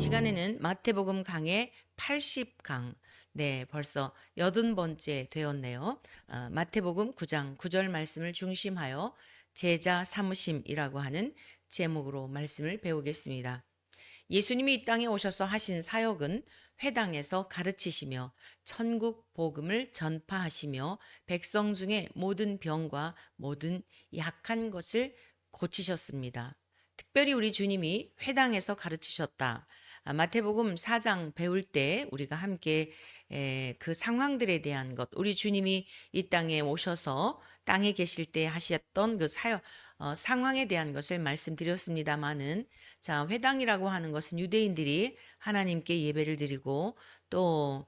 시간에는 마태복음 강의 80강, 네, 벌써 80번째 되었네요. 마태복음 9장 9절 말씀을 중심하여 제자 삼으심이라고 하는 제목으로 말씀을 배우겠습니다. 예수님이 이 땅에 오셔서 하신 사역은 회당에서 가르치시며 천국 복음을 전파하시며 백성 중에 모든 병과 모든 약한 것을 고치셨습니다. 특별히 우리 주님이 회당에서 가르치셨다. 마태복음 4장 배울 때 우리가 함께 그 상황들에 대한 것, 우리 주님이 이 땅에 오셔서 땅에 계실 때 하셨던 그 사역, 상황에 대한 것을 말씀드렸습니다마는, 자, 회당이라고 하는 것은 유대인들이 하나님께 예배를 드리고 또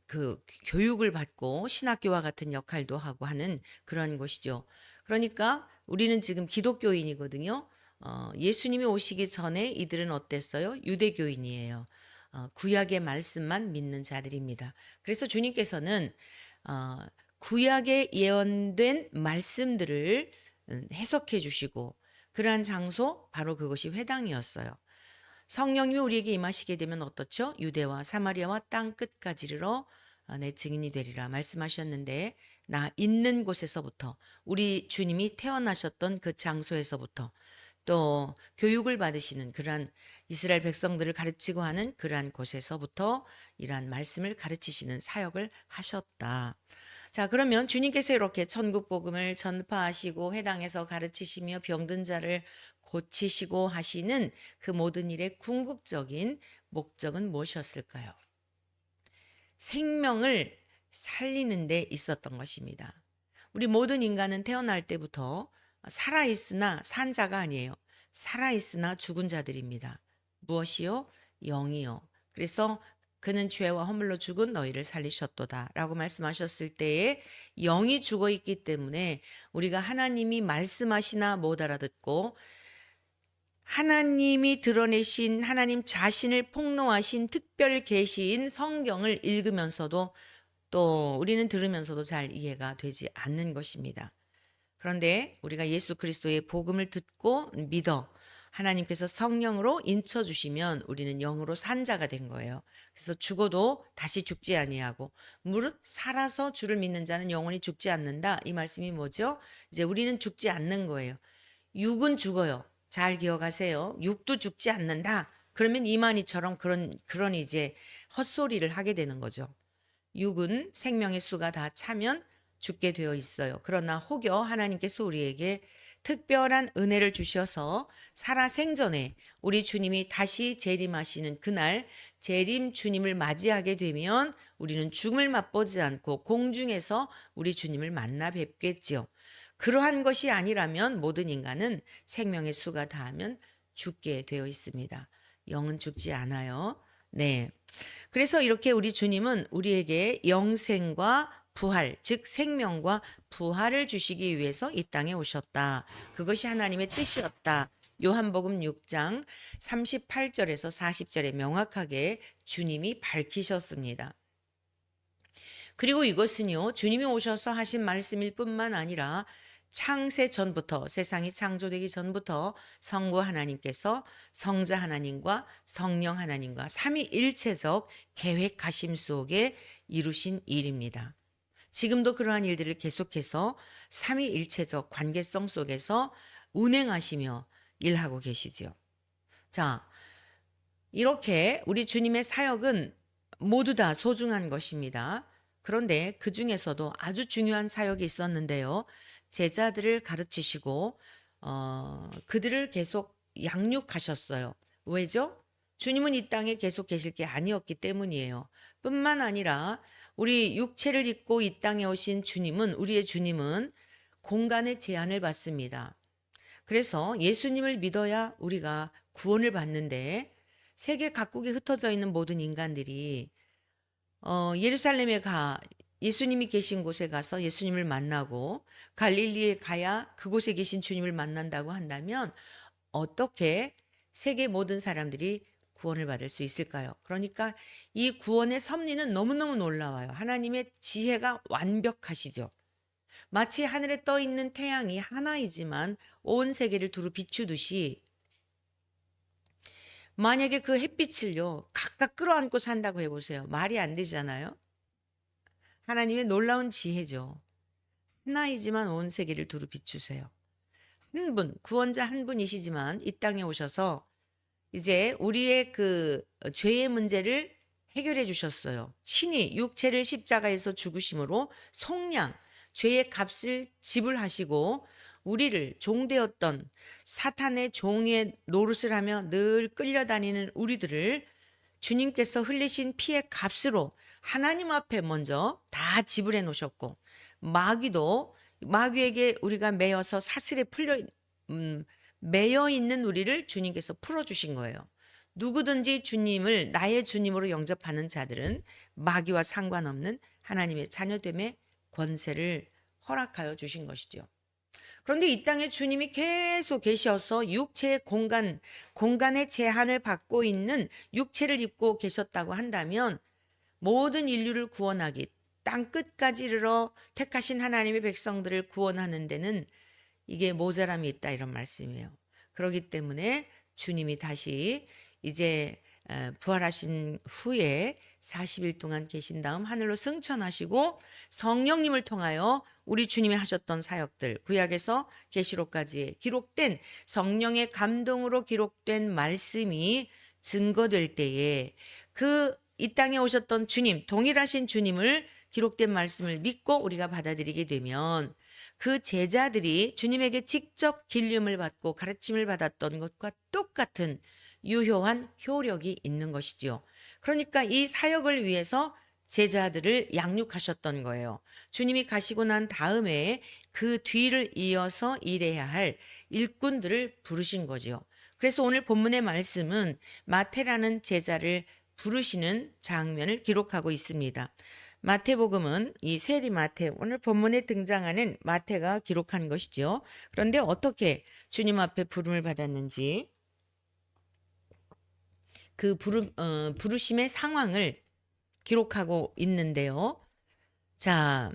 그 교육을 받고 신학교와 같은 역할도 하고 하는 그런 곳이죠. 그러니까 우리는 지금 기독교인이거든요. 예수님이 오시기 전에 이들은 어땠어요? 유대교인이에요. 구약의 말씀만 믿는 자들입니다. 그래서 주님께서는 어, 구약에 예언된 말씀들을 해석해 주시고 그러한 장소 바로 그것이 회당이었어요. 성령님이 우리에게 임하시게 되면 어떻죠? 유대와 사마리아와 땅 끝까지 이르러 내 증인이 되리라 말씀하셨는데, 나 있는 곳에서부터, 우리 주님이 태어나셨던 그 장소에서부터, 또 교육을 받으시는 그러한 이스라엘 백성들을 가르치고 하는 그러한 곳에서부터 이러한 말씀을 가르치시는 사역을 하셨다. 자, 그러면 주님께서 이렇게 천국 복음을 전파하시고 회당에서 가르치시며 병든 자를 고치시고 하시는 그 모든 일의 궁극적인 목적은 무엇이었을까요? 생명을 살리는 데 있었던 것입니다. 우리 모든 인간은 태어날 때부터 살아있으나 산 자가 아니에요. 살아있으나 죽은 자들입니다. 무엇이요? 영이요. 그래서 그는 죄와 허물로 죽은 너희를 살리셨도다 라고 말씀하셨을 때에 영이 죽어 있기 때문에 우리가 하나님이 말씀하시나 못 알아듣고 하나님이 드러내신 하나님 자신을 폭로하신 특별 계시인 성경을 읽으면서도 또 우리는 들으면서도 잘 이해가 되지 않는 것입니다. 그런데 우리가 예수 그리스도의 복음을 듣고 믿어 하나님께서 성령으로 인쳐 주시면 우리는 영으로 산 자가 된 거예요. 그래서 죽어도 다시 죽지 아니하고 무릇 살아서 주를 믿는 자는 영원히 죽지 않는다. 이 말씀이 뭐죠? 이제 우리는 죽지 않는 거예요. 육은 죽어요. 잘 기억하세요. 육도 죽지 않는다. 그러면 이만희처럼 그런 이제 헛소리를 하게 되는 거죠. 육은 생명의 수가 다 차면 죽게 되어 있어요. 그러나 혹여 하나님께서 우리에게 특별한 은혜를 주셔서 살아 생전에 우리 주님이 다시 재림하시는 그날 재림 주님을 맞이하게 되면 우리는 죽음을 맛보지 않고 공중에서 우리 주님을 만나 뵙겠지요. 그러한 것이 아니라면 모든 인간은 생명의 수가 다하면 죽게 되어 있습니다. 영은 죽지 않아요. 네. 그래서 이렇게 우리 주님은 우리에게 영생과 부활, 즉 생명과 부활을 주시기 위해서 이 땅에 오셨다. 그것이 하나님의 뜻이었다. 요한복음 6장 38절에서 40절에 명확하게 주님이 밝히셨습니다. 그리고 이것은요, 주님이 오셔서 하신 말씀일 뿐만 아니라 창세 전부터, 세상이 창조되기 전부터 성부 하나님께서 성자 하나님과 성령 하나님과 삼위일체적 계획하심 속에 이루신 일입니다. 지금도 그러한 일들을 계속해서 삼위일체적 관계성 속에서 운행하시며 일하고 계시지요. 자, 이렇게 우리 주님의 사역은 모두 다 소중한 것입니다. 그런데 그 중에서도 아주 중요한 사역이 있었는데요. 제자들을 가르치시고 그들을 계속 양육하셨어요. 왜죠? 주님은 이 땅에 계속 계실 게 아니었기 때문이에요. 뿐만 아니라 우리 육체를 입고 이 땅에 오신 주님은, 우리의 주님은 공간의 제한을 받습니다. 그래서 예수님을 믿어야 우리가 구원을 받는데, 세계 각국에 흩어져 있는 모든 인간들이 예루살렘에 가 예수님이 계신 곳에 가서 예수님을 만나고 갈릴리에 가야 그곳에 계신 주님을 만난다고 한다면 어떻게 세계 모든 사람들이 구원을 받을 수 있을까요? 그러니까 이 구원의 섭리는 너무너무 놀라워요. 하나님의 지혜가 완벽하시죠. 마치 하늘에 떠 있는 태양이 하나이지만 온 세계를 두루 비추듯이 만약에 그 햇빛을요, 각각 끌어안고 산다고 해보세요. 말이 안 되잖아요. 하나님의 놀라운 지혜죠. 하나이지만 온 세계를 두루 비추세요. 한 분, 구원자 한 분이시지만 이 땅에 오셔서 이제 우리의 그 죄의 문제를 해결해 주셨어요. 친히 육체를 십자가에서 죽으심으로 속량, 죄의 값을 지불하시고 우리를 종되었던 사탄의 종의 노릇을 하며 늘 끌려다니는 우리들을 주님께서 흘리신 피의 값으로 하나님 앞에 먼저 다 지불해 놓으셨고 마귀에게 우리가 매여서 사슬에 매여 있는 우리를 주님께서 풀어주신 거예요. 누구든지 주님을 나의 주님으로 영접하는 자들은 마귀와 상관없는 하나님의 자녀됨의 권세를 허락하여 주신 것이죠. 그런데 이 땅에 주님이 계속 계셔서 육체의 공간의 제한을 받고 있는 육체를 입고 계셨다고 한다면 모든 인류를 구원하기, 땅 끝까지 이르러 택하신 하나님의 백성들을 구원하는 데는 이게 모자람이 있다 이런 말씀이에요. 그렇기 때문에 주님이 다시 이제 부활하신 후에 40일 동안 계신 다음 하늘로 승천하시고 성령님을 통하여 우리 주님이 하셨던 사역들, 구약에서 계시록까지 기록된 성령의 감동으로 기록된 말씀이 증거될 때에 그 이 땅에 오셨던 주님, 동일하신 주님을 기록된 말씀을 믿고 우리가 받아들이게 되면 그 제자들이 주님에게 직접 길림을 받고 가르침을 받았던 것과 똑같은 유효한 효력이 있는 것이지요. 그러니까 이 사역을 위해서 제자들을 양육하셨던 거예요. 주님이 가시고 난 다음에 그 뒤를 이어서 일해야 할 일꾼들을 부르신 거지요. 그래서 오늘 본문의 말씀은 마태라는 제자를 부르시는 장면을 기록하고 있습니다. 마태복음은 이 세리 마태, 오늘 본문에 등장하는 마태가 기록한 것이죠. 그런데 어떻게 주님 앞에 부름을 받았는지 그 부르심의 상황을 기록하고 있는데요. 자,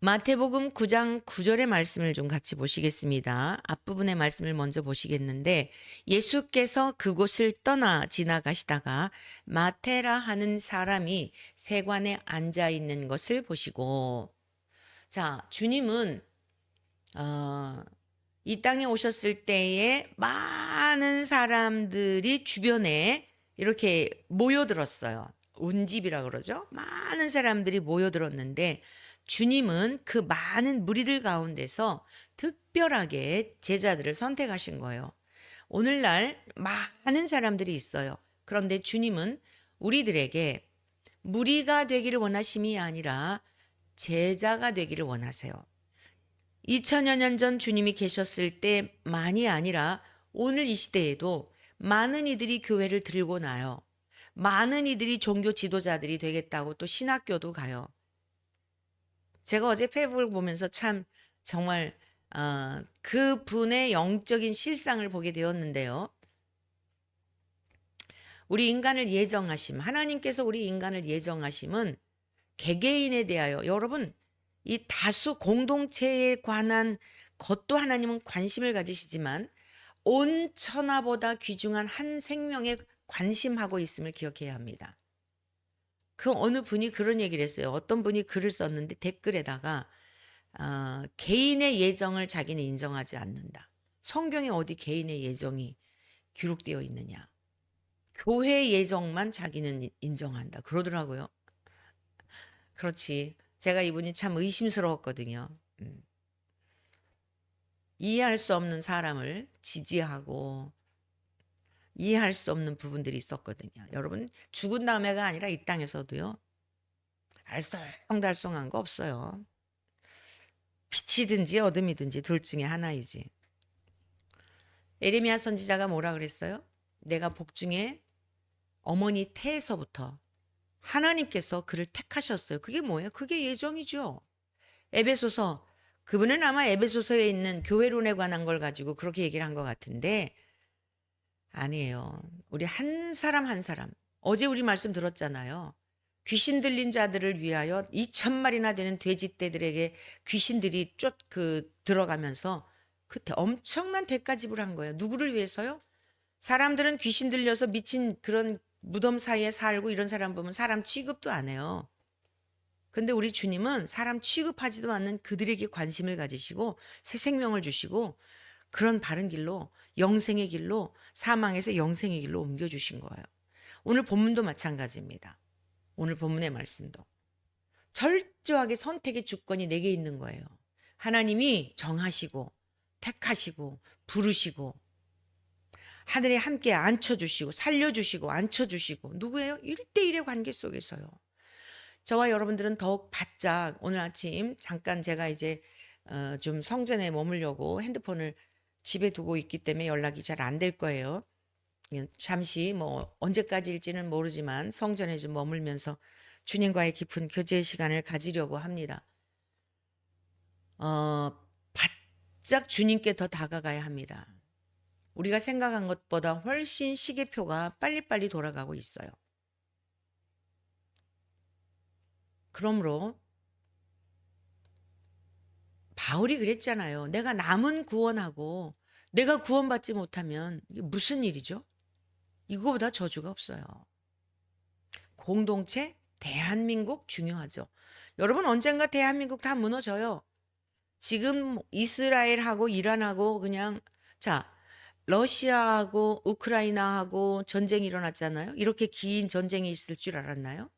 마태복음 9장 9절의 말씀을 좀 같이 보시겠습니다. 앞부분의 말씀을 먼저 보시겠는데 예수께서 그곳을 떠나 지나가시다가 마테라 하는 사람이 세관에 앉아 있는 것을 보시고 자, 주님은 이 땅에 오셨을 때에 많은 사람들이 주변에 이렇게 모여들었어요. 운집이라 그러죠. 많은 사람들이 모여들었는데 주님은 그 많은 무리들 가운데서 특별하게 제자들을 선택하신 거예요. 오늘날 많은 사람들이 있어요. 그런데 주님은 우리들에게 무리가 되기를 원하심이 아니라 제자가 되기를 원하세요. 2000여 년 전 주님이 계셨을 때만이 아니라 오늘 이 시대에도 많은 이들이 교회를 들고 나요. 많은 이들이 종교 지도자들이 되겠다고 또 신학교도 가요. 제가 어제 페이북을 보면서 참 정말 그 분의 영적인 실상을 보게 되었는데요. 우리 인간을 예정하심, 하나님께서 우리 인간을 예정하심은 개개인에 대하여 여러분 이 다수 공동체에 관한 것도 하나님은 관심을 가지시지만 온 천하보다 귀중한 한 생명에 관심하고 있음을 기억해야 합니다. 그 어느 분이 그런 얘기를 했어요. 어떤 분이 글을 썼는데 댓글에다가 개인의 예정을 자기는 인정하지 않는다. 성경에 어디 개인의 예정이 기록되어 있느냐. 교회 예정만 자기는 인정한다. 그러더라고요. 그렇지. 제가 이분이 참 의심스러웠거든요. 이해할 수 없는 사람을 지지하고 이해할 수 없는 부분들이 있었거든요. 여러분 죽은 다음에가 아니라 이 땅에서도요. 알쏭달쏭한 거 없어요. 빛이든지 어둠이든지 둘 중에 하나이지. 에레미야 선지자가 뭐라 그랬어요? 내가 복중에 어머니 태에서부터 하나님께서 그를 택하셨어요. 그게 뭐예요? 그게 예정이죠. 에베소서 그분은 아마 에베소서에 있는 교회론에 관한 걸 가지고 그렇게 얘기를 한 것 같은데 아니에요. 우리 한 사람 한 사람. 어제 우리 말씀 들었잖아요. 귀신 들린 자들을 위하여 2,000마리나 되는 돼지떼들에게 귀신들이 들어가면서 그 엄청난 대가 지불한 거예요. 누구를 위해서요? 사람들은 귀신 들려서 미친 그런 무덤 사이에 살고 이런 사람 보면 사람 취급도 안 해요. 근데 우리 주님은 사람 취급하지도 않는 그들에게 관심을 가지시고 새 생명을 주시고 그런 바른 길로 영생의 길로 사망에서 영생의 길로 옮겨주신 거예요. 오늘 본문도 마찬가지입니다. 오늘 본문의 말씀도. 철저하게 선택의 주권이 내게 있는 거예요. 하나님이 정하시고 택하시고 부르시고 하늘에 함께 앉혀주시고 살려주시고 앉혀주시고 누구예요? 1대1의 관계 속에서요. 저와 여러분들은 더욱 바짝 오늘 아침 잠깐 제가 이제 좀 성전에 머물려고 핸드폰을 집에 두고 있기 때문에 연락이 잘 안 될 거예요. 잠시 뭐 언제까지일지는 모르지만 성전에 좀 머물면서 주님과의 깊은 교제 시간을 가지려고 합니다. 바짝 주님께 더 다가가야 합니다. 우리가 생각한 것보다 훨씬 시계표가 빨리빨리 돌아가고 있어요. 그러므로 바울이 그랬잖아요. 내가 남은 구원하고 내가 구원받지 못하면 이게 무슨 일이죠? 이거보다 저주가 없어요. 공동체, 대한민국 중요하죠. 여러분 언젠가 대한민국 다 무너져요. 지금 이스라엘하고 이란하고 그냥 자 러시아하고 우크라이나하고 전쟁이 일어났잖아요. 이렇게 긴 전쟁이 있을 줄 알았나요?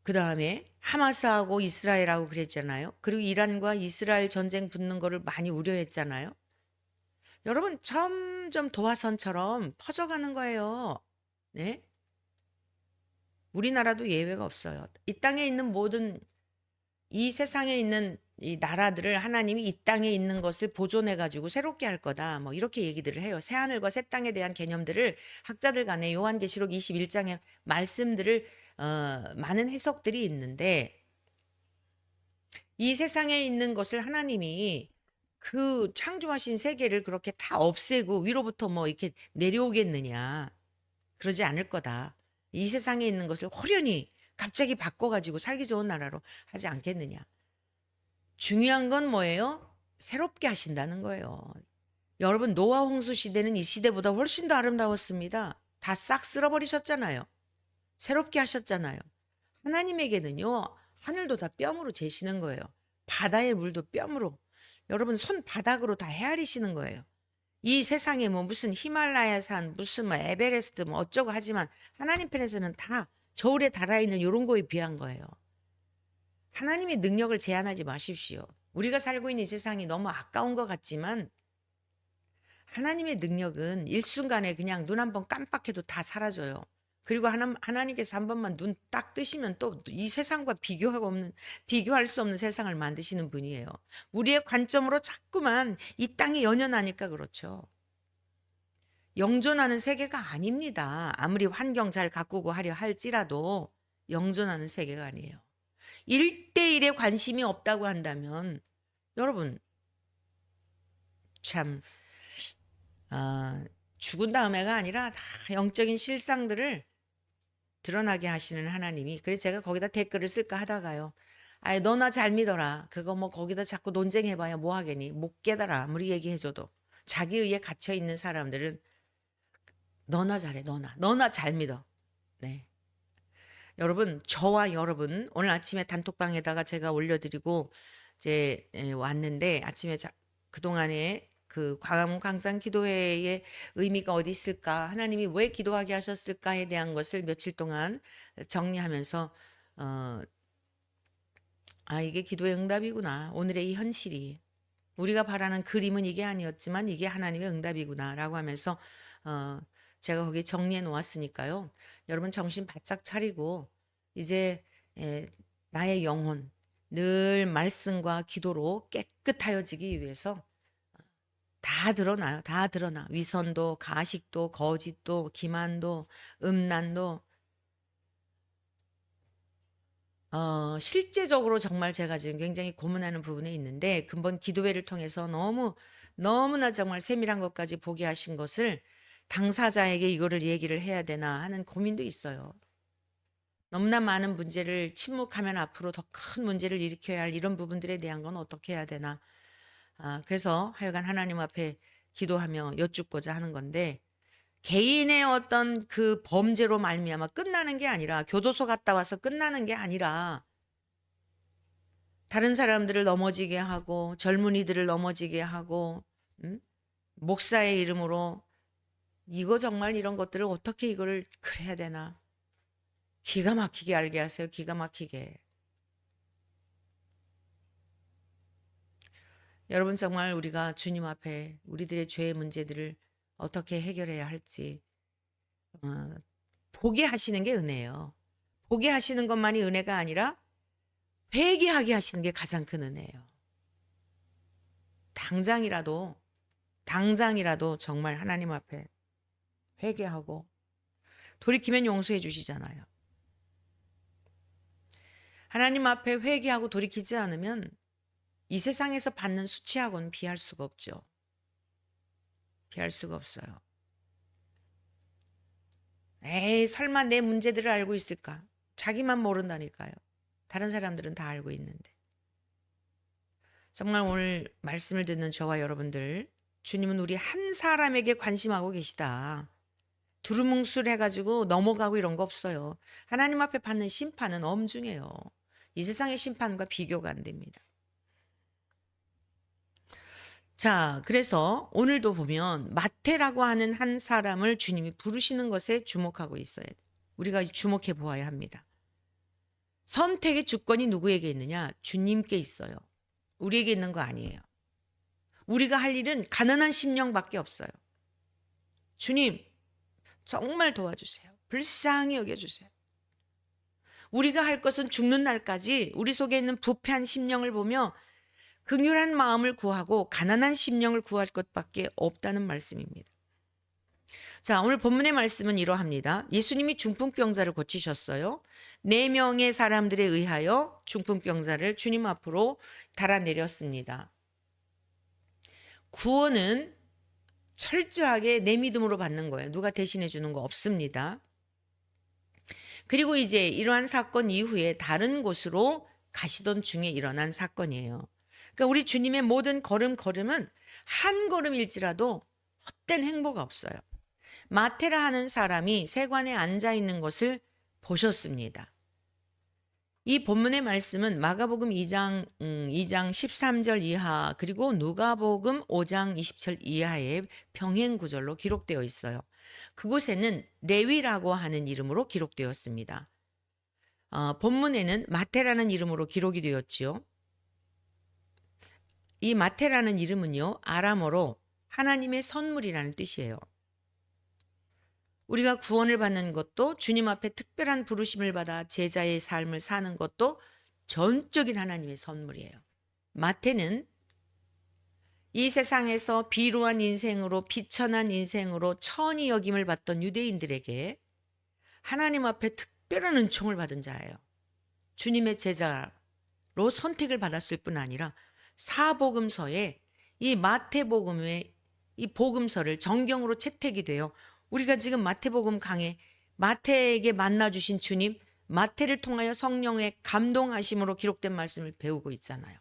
그 다음에 하마스하고 이스라엘하고 그랬잖아요. 그리고 이란과 이스라엘 전쟁 붙는 거를 많이 우려했잖아요. 여러분 점점 도화선처럼 퍼져가는 거예요. 네? 우리나라도 예외가 없어요. 이 땅에 있는 모든 이 세상에 있는 이 나라들을 하나님이 이 땅에 있는 것을 보존해 가지고 새롭게 할 거다. 뭐 이렇게 얘기들을 해요. 새 하늘과 새 땅에 대한 개념들을 학자들 간에 요한계시록 21장의 말씀들을 많은 해석들이 있는데 이 세상에 있는 것을 하나님이 그 창조하신 세계를 그렇게 다 없애고 위로부터 뭐 이렇게 내려오겠느냐. 그러지 않을 거다. 이 세상에 있는 것을 호련히 갑자기 바꿔가지고 살기 좋은 나라로 하지 않겠느냐. 중요한 건 뭐예요? 새롭게 하신다는 거예요. 여러분 노아 홍수 시대는 이 시대보다 훨씬 더 아름다웠습니다. 다 싹 쓸어버리셨잖아요. 새롭게 하셨잖아요. 하나님에게는요. 하늘도 다 뼘으로 재시는 거예요. 바다의 물도 뼘으로. 여러분 손바닥으로 다 헤아리시는 거예요. 이 세상에 뭐 무슨 히말라야산 무슨 뭐 에베레스트 뭐 어쩌고 하지만 하나님 편에서는 다 저울에 달아있는 이런 거에 비한 거예요. 하나님의 능력을 제한하지 마십시오. 우리가 살고 있는 이 세상이 너무 아까운 것 같지만 하나님의 능력은 일순간에 그냥 눈 한 번 깜빡해도 다 사라져요. 그리고 하나님께서 한 번만 눈 딱 뜨시면 또 이 세상과 비교할 수 없는 세상을 만드시는 분이에요. 우리의 관점으로 자꾸만 이 땅에 연연하니까 그렇죠. 영존하는 세계가 아닙니다. 아무리 환경 잘 가꾸고 하려 할지라도 영존하는 세계가 아니에요. 1대1에 관심이 없다고 한다면 여러분 참 죽은 다음에가 아니라 다 영적인 실상들을 드러나게 하시는 하나님이 그래서 제가 거기다 댓글을 쓸까 하다가요. 아이 너나 잘 믿어라. 그거 뭐 거기다 자꾸 논쟁해봐야 뭐 하겠니. 못 깨달아 아무리 얘기해줘도. 자기 의에 갇혀있는 사람들은 너나 잘해 너나 잘 믿어. 네. 여러분 저와 여러분 오늘 아침에 단톡방에다가 제가 올려드리고 이제 왔는데 아침에 그동안에 그 광화문 광장 기도회의 의미가 어디 있을까 하나님이 왜 기도하게 하셨을까에 대한 것을 며칠 동안 정리하면서 이게 기도의 응답이구나 오늘의 이 현실이 우리가 바라는 그림은 이게 아니었지만 이게 하나님의 응답이구나 라고 하면서 제가 거기 정리해 놓았으니까요. 여러분 정신 바짝 차리고 이제 나의 영혼 늘 말씀과 기도로 깨끗하여지기 위해서 다 드러나요. 다 드러나. 위선도 가식도 거짓도 기만도 음란도 실제적으로 정말 제가 지금 굉장히 고민하는 부분에 있는데 근본 기도회를 통해서 너무나 정말 세밀한 것까지 보게 하신 것을 당사자에게 이거를 얘기를 해야 되나 하는 고민도 있어요. 너무나 많은 문제를 침묵하면 앞으로 더 큰 문제를 일으켜야 할 이런 부분들에 대한 건 어떻게 해야 되나. 그래서 하여간 하나님 앞에 기도하며 여쭙고자 하는 건데 개인의 어떤 그 범죄로 말미암아 끝나는 게 아니라 교도소 갔다 와서 끝나는 게 아니라 다른 사람들을 넘어지게 하고 젊은이들을 넘어지게 하고 목사의 이름으로 이거 정말 이런 것들을 어떻게 이거를 그래야 되나 기가 막히게 알게 하세요. 기가 막히게. 여러분 정말 우리가 주님 앞에 우리들의 죄의 문제들을 어떻게 해결해야 할지 보게 하시는 게 은혜예요. 보게 하시는 것만이 은혜가 아니라 회개하게 하시는 게 가장 큰 은혜예요. 당장이라도 정말 하나님 앞에 회개하고 돌이키면 용서해 주시잖아요. 하나님 앞에 회개하고 돌이키지 않으면 이 세상에서 받는 수치하고는 비할 수가 없죠. 비할 수가 없어요. 에이, 설마 내 문제들을 알고 있을까? 자기만 모른다니까요. 다른 사람들은 다 알고 있는데. 정말 오늘 말씀을 듣는 저와 여러분들, 주님은 우리 한 사람에게 관심하고 계시다. 두루뭉술해가지고 넘어가고 이런 거 없어요. 하나님 앞에 받는 심판은 엄중해요. 이 세상의 심판과 비교가 안 됩니다. 자, 그래서 오늘도 보면 마태라고 하는 한 사람을 주님이 부르시는 것에 주목하고 있어야 돼요. 우리가 주목해 보아야 합니다. 선택의 주권이 누구에게 있느냐? 주님께 있어요. 우리에게 있는 거 아니에요. 우리가 할 일은 가난한 심령밖에 없어요. 주님, 정말 도와주세요. 불쌍히 여겨주세요. 우리가 할 것은 죽는 날까지 우리 속에 있는 부패한 심령을 보며 긍휼한 마음을 구하고 가난한 심령을 구할 것밖에 없다는 말씀입니다. 자, 오늘 본문의 말씀은 이러합니다. 예수님이 중풍병자를 고치셨어요. 4명의 사람들에 의하여 중풍병자를 주님 앞으로 달아내렸습니다. 구원은 철저하게 내 믿음으로 받는 거예요. 누가 대신해 주는 거 없습니다. 그리고 이제 이러한 사건 이후에 다른 곳으로 가시던 중에 일어난 사건이에요. 그러니까 우리 주님의 모든 걸음걸음은 한 걸음일지라도 헛된 행보가 없어요. 마테라 하는 사람이 세관에 앉아 있는 것을 보셨습니다. 이 본문의 말씀은 마가복음 2장 13절 이하 그리고 누가복음 5장 20절 이하의 병행 구절로 기록되어 있어요. 그곳에는 레위라고 하는 이름으로 기록되었습니다. 본문에는 마테라는 이름으로 기록이 되었지요. 이 마테라는 이름은요, 아람어로 하나님의 선물이라는 뜻이에요. 우리가 구원을 받는 것도 주님 앞에 특별한 부르심을 받아 제자의 삶을 사는 것도 전적인 하나님의 선물이에요. 마태는 이 세상에서 비루한 인생으로 비천한 인생으로 천히 여김을 받던 유대인들에게 하나님 앞에 특별한 은총을 받은 자예요. 주님의 제자로 선택을 받았을 뿐 아니라 사복음서에 이 마태복음의 이 복음서를 정경으로 채택이 되어 우리가 지금 마태복음 강해 마태에게 만나주신 주님, 마태를 통하여 성령의 감동하심으로 기록된 말씀을 배우고 있잖아요.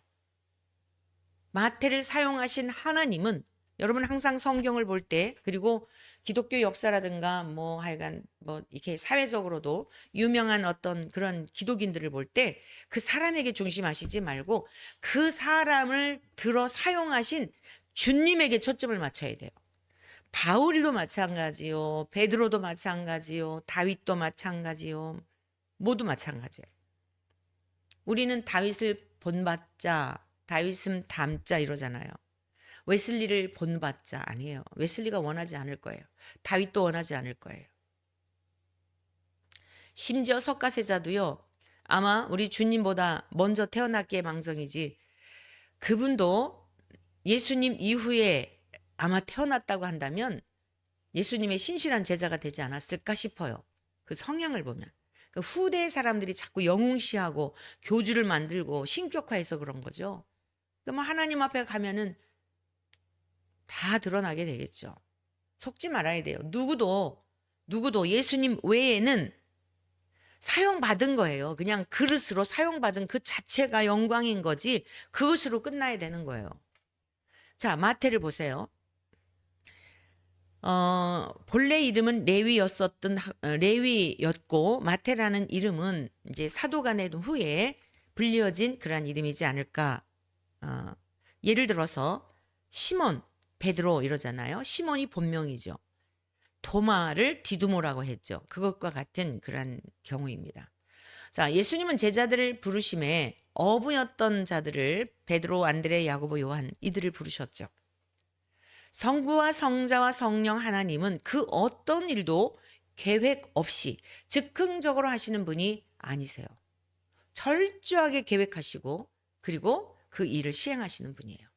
마태를 사용하신 하나님은 여러분 항상 성경을 볼 때 그리고 기독교 역사라든가 뭐 하여간 뭐 이렇게 사회적으로도 유명한 어떤 그런 기독인들을 볼 때 그 사람에게 중심하시지 말고 그 사람을 들어 사용하신 주님에게 초점을 맞춰야 돼요. 바울도 마찬가지요. 베드로도 마찬가지요. 다윗도 마찬가지요. 모두 마찬가지예요. 우리는 다윗을 본받자, 다윗은 닮자 이러잖아요. 웨슬리를 본받자 아니에요. 웨슬리가 원하지 않을 거예요. 다윗도 원하지 않을 거예요. 심지어 석가세자도요. 아마 우리 주님보다 먼저 태어났기에 망정이지 그분도 예수님 이후에 아마 태어났다고 한다면 예수님의 신실한 제자가 되지 않았을까 싶어요. 그 성향을 보면. 그 후대의 사람들이 자꾸 영웅시하고 교주를 만들고 신격화해서 그런 거죠. 그러면 하나님 앞에 가면은 다 드러나게 되겠죠. 속지 말아야 돼요. 누구도 예수님 외에는 사용받은 거예요. 그냥 그릇으로 사용받은 그 자체가 영광인 거지 그것으로 끝나야 되는 거예요. 자, 마태를 보세요. 본래 이름은 레위였고 마태라는 이름은 이제 사도가 낸 후에 불리어진 그런 이름이지 않을까. 예를 들어서 시몬, 베드로 이러잖아요. 시몬이 본명이죠. 도마를 디두모라고 했죠. 그것과 같은 그런 경우입니다. 자, 예수님은 제자들을 부르심에 어부였던 자들을 베드로, 안드레, 야고보, 요한 이들을 부르셨죠. 성부와 성자와 성령 하나님은 그 어떤 일도 계획 없이 즉흥적으로 하시는 분이 아니세요. 철저하게 계획하시고 그리고 그 일을 시행하시는 분이에요.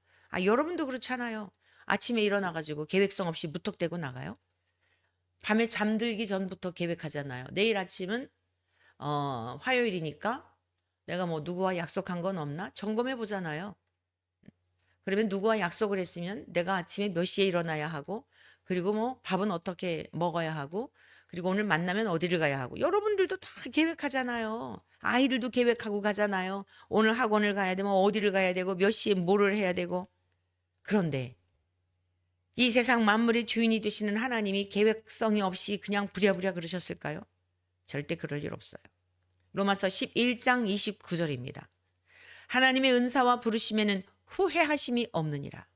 여러분도 그렇잖아요. 아침에 일어나가지고 계획성 없이 무턱대고 나가요. 밤에 잠들기 전부터 계획하잖아요. 내일 아침은 화요일이니까 내가 뭐 누구와 약속한 건 없나? 점검해 보잖아요. 그러면 누구와 약속을 했으면 내가 아침에 몇 시에 일어나야 하고 그리고 뭐 밥은 어떻게 먹어야 하고 그리고 오늘 만나면 어디를 가야 하고 여러분들도 다 계획하잖아요. 아이들도 계획하고 가잖아요. 오늘 학원을 가야 되면 어디를 가야 되고 몇 시에 뭐를 해야 되고. 그런데 이 세상 만물의 주인이 되시는 하나님이 계획성이 없이 그냥 부랴부랴 그러셨을까요? 절대 그럴 일 없어요. 로마서 11장 29절입니다. 하나님의 은사와 부르심에는 후회하심이 없느니라.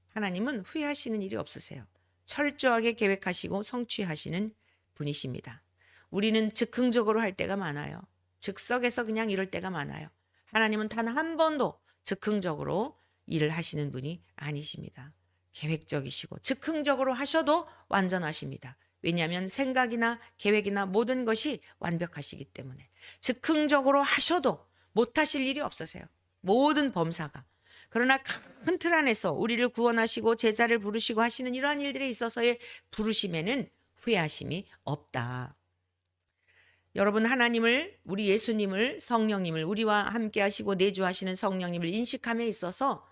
하나님은 후회하시는 일이 없으세요. 철저하게 계획하시고 성취하시는 분이십니다. 우리는 즉흥적으로 할 때가 많아요. 즉석에서 그냥 이럴 때가 많아요. 하나님은 단 한 번도 즉흥적으로 일을 하시는 분이 아니십니다. 계획적이시고 즉흥적으로 하셔도 완전하십니다. 왜냐하면 생각이나 계획이나 모든 것이 완벽하시기 때문에 즉흥적으로 하셔도 못하실 일이 없으세요. 모든 범사가. 그러나 큰 틀 안에서 우리를 구원하시고 제자를 부르시고 하시는 이러한 일들에 있어서의 부르심에는 후회하심이 없다. 여러분 하나님을 우리 예수님을 성령님을 우리와 함께 하시고 내주하시는 성령님을 인식함에 있어서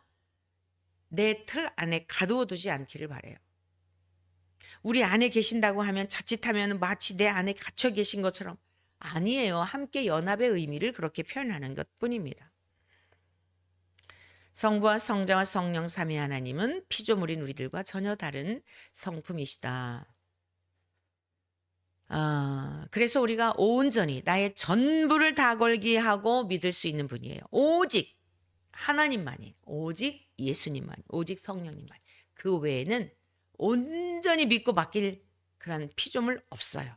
내 틀 안에 가두어 두지 않기를 바라요. 우리 안에 계신다고 하면 자칫하면 마치 내 안에 갇혀 계신 것처럼 아니에요. 함께 연합의 의미를 그렇게 표현하는 것뿐입니다. 성부와 성자와 성령 삼위 하나님은 피조물인 우리들과 전혀 다른 성품이시다. 그래서 우리가 온전히 나의 전부를 다 걸게 하고 믿을 수 있는 분이에요. 오직 하나님만이, 오직 예수님만, 오직 성령님만. 그 외에는 온전히 믿고 맡길 그런 피조물 없어요.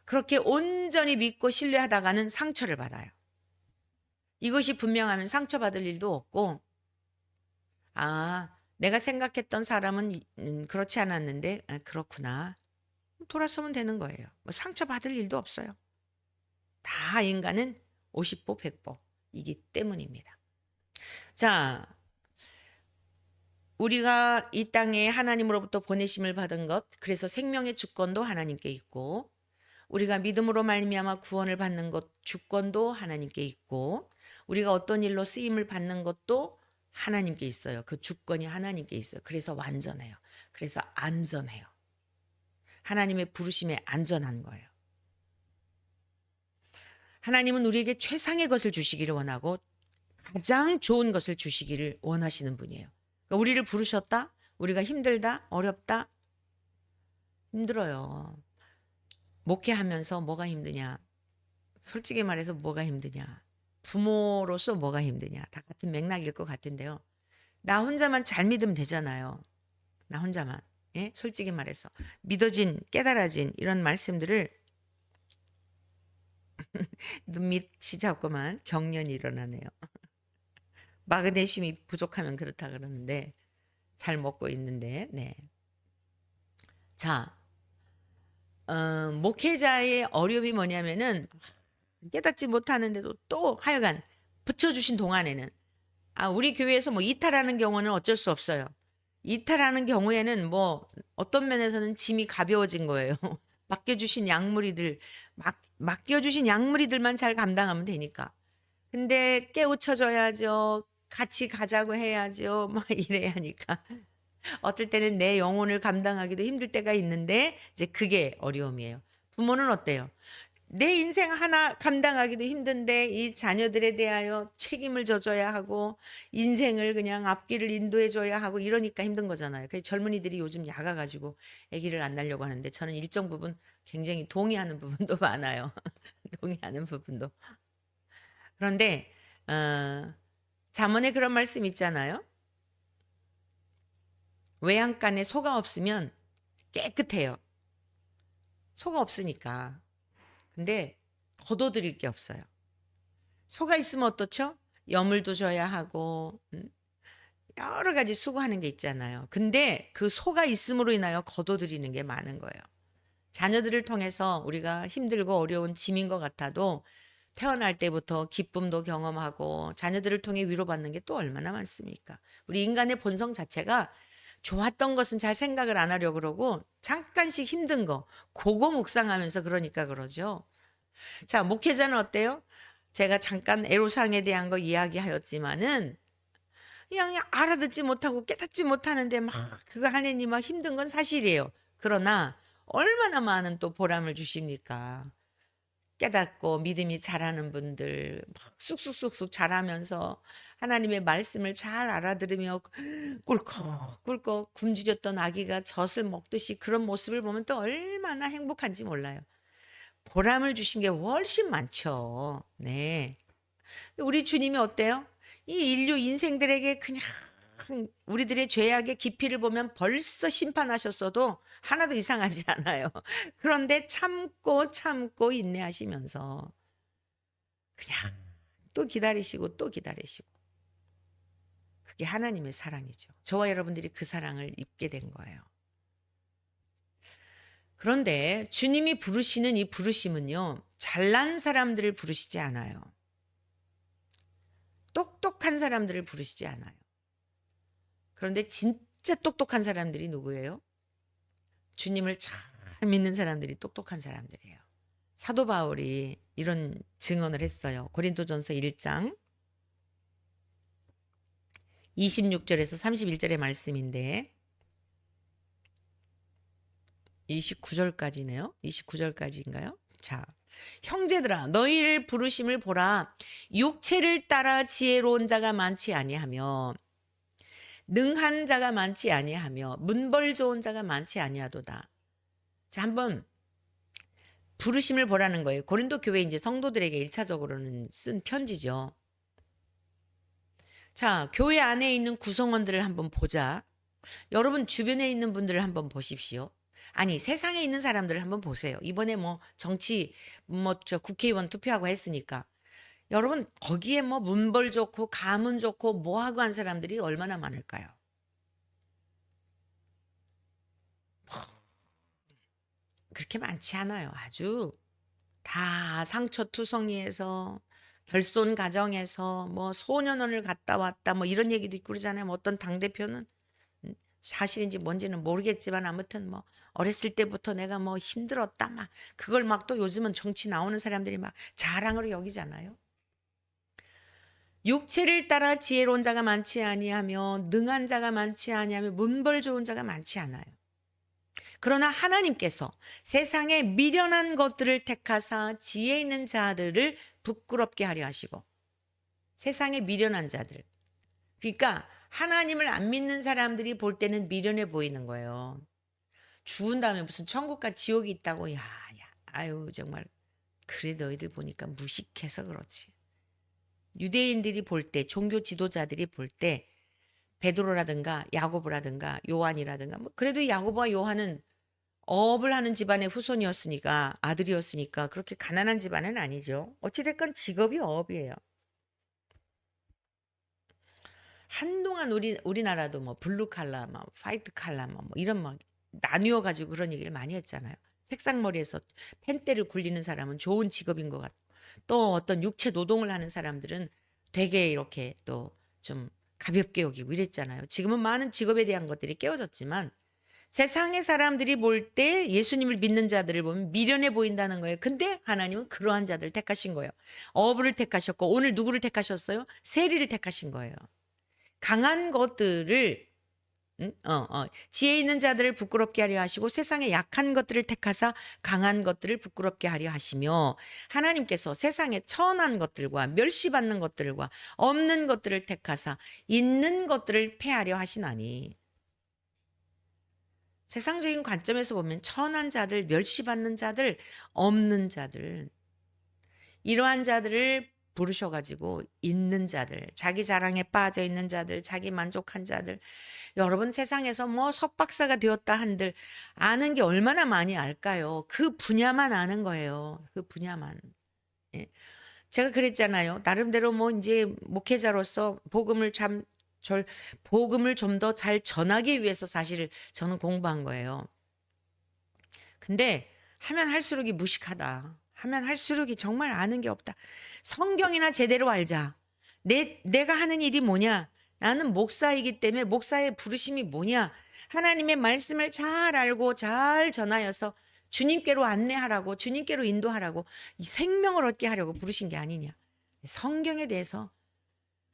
그렇게 온전히 믿고 신뢰하다가는 상처를 받아요. 이것이 분명하면 상처받을 일도 없고 내가 생각했던 사람은 그렇지 않았는데 그렇구나. 돌아서면 되는 거예요. 뭐 상처받을 일도 없어요. 다 인간은 50보 100보이기 때문입니다. 자, 우리가 이 땅에 하나님으로부터 보내심을 받은 것, 그래서 생명의 주권도 하나님께 있고 우리가 믿음으로 말미암아 구원을 받는 것 주권도 하나님께 있고 우리가 어떤 일로 쓰임을 받는 것도 하나님께 있어요. 그 주권이 하나님께 있어요. 그래서 완전해요. 그래서 안전해요. 하나님의 부르심에 안전한 거예요. 하나님은 우리에게 최상의 것을 주시기를 원하고 가장 좋은 것을 주시기를 원하시는 분이에요. 그러니까 우리를 부르셨다? 우리가 힘들다? 어렵다? 힘들어요. 목회하면서 뭐가 힘드냐? 솔직히 말해서 뭐가 힘드냐? 부모로서 뭐가 힘드냐? 다 같은 맥락일 것 같은데요. 나 혼자만 잘 믿으면 되잖아요. 나 혼자만. 예? 솔직히 말해서 믿어진, 깨달아진 이런 말씀들을 눈밑이 자꾸만 경련이 일어나네요. 마그네슘이 부족하면 그렇다 그러는데 잘 먹고 있는데 네. 자, 목회자의 어려움이 뭐냐면은 깨닫지 못하는데도 또 하여간 붙여주신 동안에는 우리 교회에서 뭐 이탈하는 경우는 어쩔 수 없어요. 이탈하는 경우에는 뭐 어떤 면에서는 짐이 가벼워진 거예요. 맡겨주신 양무리들만 잘 감당하면 되니까. 근데 깨우쳐줘야죠. 같이 가자고 해야죠. 막 이래야 하니까. 어떨 때는 내 영혼을 감당하기도 힘들 때가 있는데 이제 그게 어려움이에요. 부모는 어때요? 내 인생 하나 감당하기도 힘든데 이 자녀들에 대하여 책임을 져줘야 하고 인생을 그냥 앞길을 인도해 줘야 하고 이러니까 힘든 거잖아요. 그래서 젊은이들이 요즘 야가 가지고 아기를 안 낳으려고 하는데 저는 일정 부분 굉장히 동의하는 부분도 많아요. 동의하는 부분도. 그런데 잠언에 그런 말씀 있잖아요. 외양간에 소가 없으면 깨끗해요. 소가 없으니까. 근데 거둬들일 게 없어요. 소가 있으면 어떻죠? 여물도 줘야 하고 여러 가지 수고하는 게 있잖아요. 근데 그 소가 있음으로 인하여 거둬들이는 게 많은 거예요. 자녀들을 통해서 우리가 힘들고 어려운 짐인 것 같아도 태어날 때부터 기쁨도 경험하고 자녀들을 통해 위로받는 게 또 얼마나 많습니까? 우리 인간의 본성 자체가 좋았던 것은 잘 생각을 안 하려고 그러고 잠깐씩 힘든 거 그거 묵상하면서 그러니까 그러죠. 자, 목회자는 어때요? 제가 잠깐 애로사항에 대한 거 이야기하였지만은 그냥 알아듣지 못하고 깨닫지 못하는데 막 그거 하느니 막 힘든 건 사실이에요. 그러나 얼마나 많은 또 보람을 주십니까? 깨닫고 믿음이 자라는 분들 막 쑥쑥쑥쑥 자라면서 하나님의 말씀을 잘 알아들으며 꿀꺽꿀꺽 굶주렸던 아기가 젖을 먹듯이 그런 모습을 보면 또 얼마나 행복한지 몰라요. 보람을 주신 게 훨씬 많죠. 네. 우리 주님이 어때요? 이 인류 인생들에게 그냥 우리들의 죄악의 깊이를 보면 벌써 심판하셨어도 하나도 이상하지 않아요. 그런데 참고 참고 인내하시면서 그냥 또 기다리시고 또 기다리시고 그게 하나님의 사랑이죠. 저와 여러분들이 그 사랑을 입게 된 거예요. 그런데 주님이 부르시는 이 부르심은요. 잘난 사람들을 부르시지 않아요. 똑똑한 사람들을 부르시지 않아요. 그런데 진짜 똑똑한 사람들이 누구예요? 주님을 잘 믿는 사람들이 똑똑한 사람들이에요. 사도 바울이 이런 증언을 했어요. 고린도전서 1장 26절에서 31절의 말씀인데 29절까지네요. 29절까지인가요? 자, 형제들아 너희를 부르심을 보라. 육체를 따라 지혜로운 자가 많지 아니하며 능한 자가 많지 아니하며 문벌 좋은 자가 많지 아니하도다. 자, 한번 부르심을 보라는 거예요. 고린도 교회 이제 성도들에게 1차적으로는 쓴 편지죠. 자, 교회 안에 있는 구성원들을 한번 보자. 여러분 주변에 있는 분들을 한번 보십시오. 아니, 세상에 있는 사람들을 한번 보세요. 이번에 뭐 정치 저 국회의원 투표하고 했으니까 여러분 거기에 뭐 문벌 좋고 가문 좋고 뭐하고 한 사람들이 얼마나 많을까요? 그렇게 많지 않아요. 아주 다 상처투성이에서 결손 가정에서 뭐 소년원을 갔다 왔다 뭐 이런 얘기도 있고 그러잖아요. 뭐 어떤 당대표는 사실인지 뭔지는 모르겠지만 아무튼 뭐 어렸을 때부터 내가 뭐 힘들었다 막 그걸 막 또 요즘은 정치 나오는 사람들이 막 자랑으로 여기잖아요. 육체를 따라 지혜로운 자가 많지 아니하며 능한 자가 많지 아니하며 문벌 좋은 자가 많지 않아요. 그러나 하나님께서 세상에 미련한 것들을 택하사 지혜 있는 자들을 부끄럽게 하려 하시고 세상에 미련한 자들 그러니까 하나님을 안 믿는 사람들이 볼 때는 미련해 보이는 거예요. 죽은 다음에 무슨 천국과 지옥이 있다고 야 아유 정말 그래 너희들 보니까 무식해서 그렇지. 유대인들이 볼 때 종교 지도자들이 볼 때 베드로라든가 야고보라든가 요한이라든가 뭐 그래도 야고보와 요한은 어업을 하는 집안의 후손이었으니까 아들이었으니까 그렇게 가난한 집안은 아니죠. 어찌됐건 직업이 어업이에요. 한동안 우리나라도 뭐 블루 칼라, 뭐 화이트 칼라 뭐 이런 막 나뉘어 가지고 그런 얘기를 많이 했잖아요. 색상머리에서 펜대를 굴리는 사람은 좋은 직업인 것 같고 또 어떤 육체 노동을 하는 사람들은 되게 이렇게 또 좀 가볍게 여기고 이랬잖아요. 지금은 많은 직업에 대한 것들이 깨어졌지만 세상의 사람들이 볼 때 예수님을 믿는 자들을 보면 미련해 보인다는 거예요. 근데 하나님은 그러한 자들을 택하신 거예요. 어부를 택하셨고 오늘 누구를 택하셨어요? 세리를 택하신 거예요. 강한 것들을 지혜 있는 자들을 부끄럽게 하려 하시고 세상의 약한 것들을 택하사 강한 것들을 부끄럽게 하려 하시며 하나님께서 세상의 천한 것들과 멸시받는 것들과 없는 것들을 택하사 있는 것들을 패하려 하시나니 세상적인 관점에서 보면 천한 자들, 멸시받는 자들, 없는 자들 이러한 자들을 부르셔가지고 있는 자들, 자기 자랑에 빠져 있는 자들, 자기 만족한 자들 여러분 세상에서 뭐 석박사가 되었다 한들 아는 게 얼마나 많이 알까요? 그 분야만 아는 거예요. 그 분야만. 예. 제가 그랬잖아요. 나름대로 뭐 이제 목회자로서 복음을 좀 더 잘 전하기 위해서 사실 저는 공부한 거예요. 근데 하면 할수록이 무식하다. 하면 할수록이 정말 아는 게 없다. 성경이나 제대로 알자. 내가 하는 일이 뭐냐? 나는 목사이기 때문에 목사의 부르심이 뭐냐? 하나님의 말씀을 잘 알고 잘 전하여서 주님께로 안내하라고 주님께로 인도하라고 이 생명을 얻게 하려고 부르신 게 아니냐. 성경에 대해서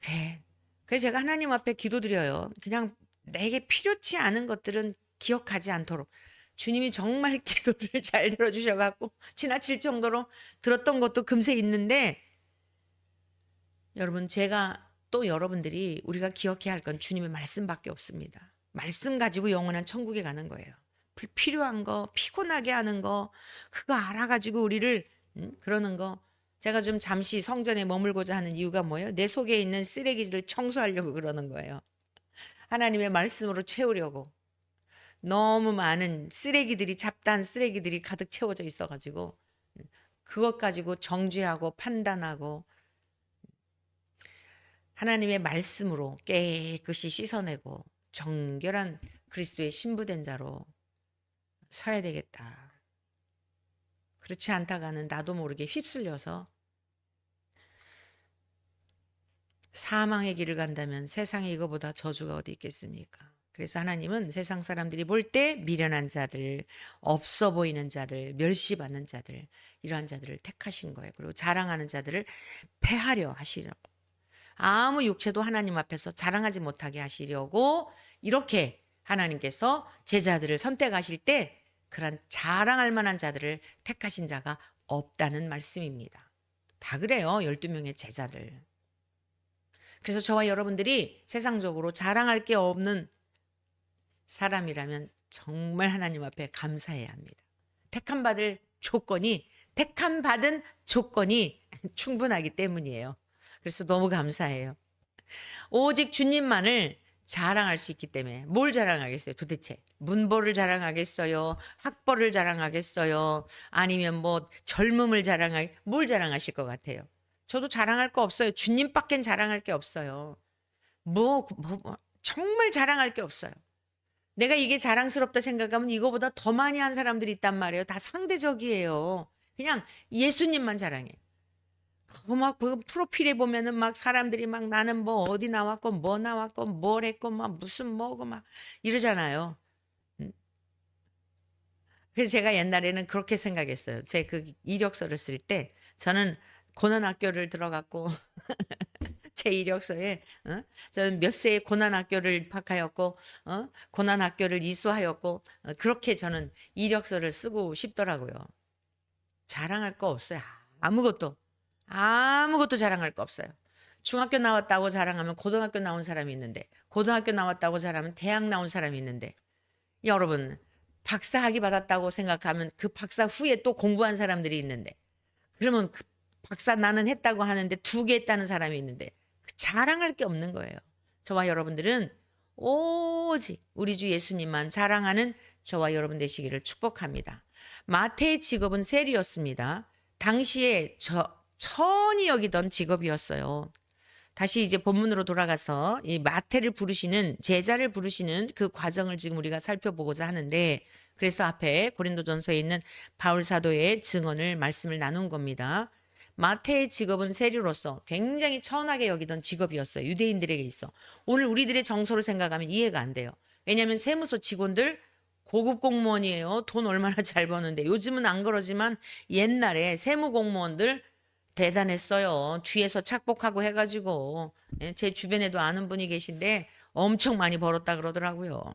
그래. 그래서 제가 하나님 앞에 기도드려요. 그냥 내게 필요치 않은 것들은 기억하지 않도록. 주님이 정말 기도를 잘 들어주셔갖고 지나칠 정도로 들었던 것도 금세 있는데 여러분 제가 또 여러분들이 우리가 기억해야 할 건 주님의 말씀밖에 없습니다. 말씀 가지고 영원한 천국에 가는 거예요. 불필요한 거 피곤하게 하는 거 그거 알아가지고 우리를 그러는 거 제가 좀 잠시 성전에 머물고자 하는 이유가 뭐예요? 내 속에 있는 쓰레기들을 청소하려고 그러는 거예요. 하나님의 말씀으로 채우려고. 너무 많은 쓰레기들이 잡다한 쓰레기들이 가득 채워져 있어가지고 그것 가지고 정죄하고 판단하고 하나님의 말씀으로 깨끗이 씻어내고 정결한 그리스도의 신부된 자로 서야 되겠다. 그렇지 않다가는 나도 모르게 휩쓸려서 사망의 길을 간다면 세상에 이거보다 저주가 어디 있겠습니까? 그래서 하나님은 세상 사람들이 볼 때 미련한 자들, 없어 보이는 자들, 멸시받는 자들 이러한 자들을 택하신 거예요. 그리고 자랑하는 자들을 패하려 하시려고. 아무 육체도 하나님 앞에서 자랑하지 못하게 하시려고 이렇게 하나님께서 제자들을 선택하실 때 그런 자랑할 만한 자들을 택하신 자가 없다는 말씀입니다. 다 그래요. 12명의 제자들. 그래서 저와 여러분들이 세상적으로 자랑할 게 없는 사람이라면 정말 하나님 앞에 감사해야 합니다. 택함받은 조건이 충분하기 때문이에요. 그래서 너무 감사해요. 오직 주님만을 자랑할 수 있기 때문에 뭘 자랑하겠어요 도대체? 문보를 자랑하겠어요? 학벌을 자랑하겠어요? 아니면 뭐 젊음을 뭘 자랑하실 것 같아요? 저도 자랑할 거 없어요. 주님밖엔 자랑할 게 없어요. 정말 자랑할 게 없어요. 내가 이게 자랑스럽다 생각하면 이거보다 더 많이 한 사람들이 있단 말이에요. 다 상대적이에요. 그냥 예수님만 자랑해. 막 프로필에 보면은 막 사람들이 막 나는 뭐 어디 나왔고 뭐 나왔고 뭘 했고 막 무슨 뭐고 막 이러잖아요. 그래서 제가 옛날에는 그렇게 생각했어요. 제 그 이력서를 쓸 때 저는 고난학교를 들어갔고 제 이력서에 저는 몇 세의 고난학교를 입학하였고 고난학교를 이수하였고 그렇게 저는 이력서를 쓰고 싶더라고요. 자랑할 거 없어요. 아무것도 자랑할 거 없어요. 중학교 나왔다고 자랑하면 고등학교 나온 사람이 있는데 고등학교 나왔다고 자랑하면 대학 나온 사람이 있는데 여러분 박사 학위 받았다고 생각하면 그 박사 후에 또 공부한 사람들이 있는데 그러면 그 박사 나는 했다고 하는데 2개 했다는 사람이 있는데 자랑할 게 없는 거예요. 저와 여러분들은 오직 우리 주 예수님만 자랑하는 저와 여러분 되시기를 축복합니다. 마태의 직업은 세리였습니다. 당시에 천히 여기던 직업이었어요. 다시 이제 본문으로 돌아가서 이 마태를 부르시는 제자를 부르시는 그 과정을 지금 우리가 살펴보고자 하는데 그래서 앞에 고린도전서에 있는 바울 사도의 증언을 말씀을 나눈 겁니다. 마태의 직업은 세리로서 굉장히 천하게 여기던 직업이었어요. 유대인들에게 있어. 오늘 우리들의 정서로 생각하면 이해가 안 돼요. 왜냐하면 세무서 직원들 고급 공무원이에요. 돈 얼마나 잘 버는데. 요즘은 안 그러지만 옛날에 세무 공무원들 대단했어요. 뒤에서 착복하고 해가지고 제 주변에도 아는 분이 계신데 엄청 많이 벌었다 그러더라고요.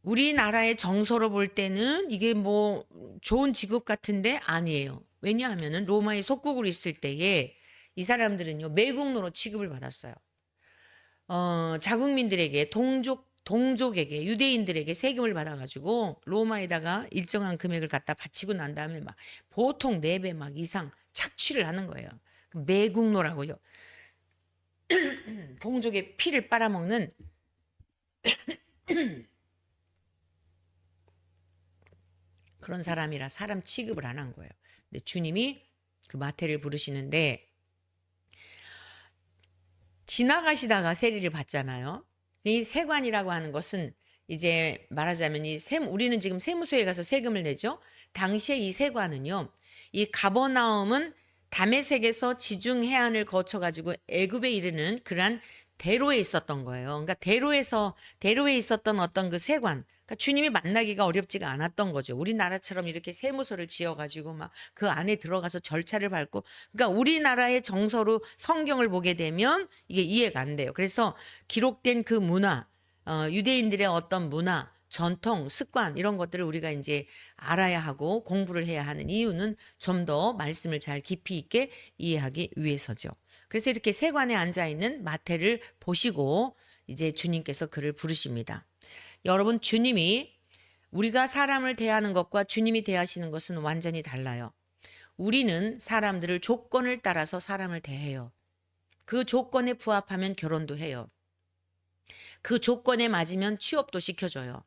우리나라의 정서로 볼 때는 이게 뭐 좋은 직업 같은데 아니에요. 왜냐하면은 로마의 속국으로 있을 때에 이 사람들은요, 매국노로 취급을 받았어요. 자국민들에게 동족에게 유대인들에게 세금을 받아가지고 로마에다가 일정한 금액을 갖다 바치고 난 다음에 막 보통 4배 막 이상 착취를 하는 거예요. 매국노라고요. 동족의 피를 빨아먹는 그런 사람이라 사람 취급을 안 한 거예요. 근데 주님이 그 마태를 부르시는데 지나가시다가 세리를 봤잖아요. 이 세관이라고 하는 것은 이제 말하자면 우리는 지금 세무서에 가서 세금을 내죠. 당시에 이 세관은요, 이 가버나움은 다메섹에서 지중 해안을 거쳐 가지고 애굽에 이르는 그러한 대로에 있었던 거예요. 그러니까 대로에 있었던 어떤 그 세관, 그러니까 주님이 만나기가 어렵지가 않았던 거죠. 우리나라처럼 이렇게 세무서를 지어가지고 막 그 안에 들어가서 절차를 밟고, 그러니까 우리나라의 정서로 성경을 보게 되면 이게 이해가 안 돼요. 그래서 기록된 그 문화, 유대인들의 어떤 문화, 전통, 습관 이런 것들을 우리가 이제 알아야 하고 공부를 해야 하는 이유는 좀 더 말씀을 잘 깊이 있게 이해하기 위해서죠. 그래서 이렇게 세관에 앉아 있는 마태를 보시고 이제 주님께서 그를 부르십니다. 여러분, 주님이 우리가 사람을 대하는 것과 주님이 대하시는 것은 완전히 달라요. 우리는 사람들을 조건을 따라서 사람을 대해요. 그 조건에 부합하면 결혼도 해요. 그 조건에 맞으면 취업도 시켜줘요.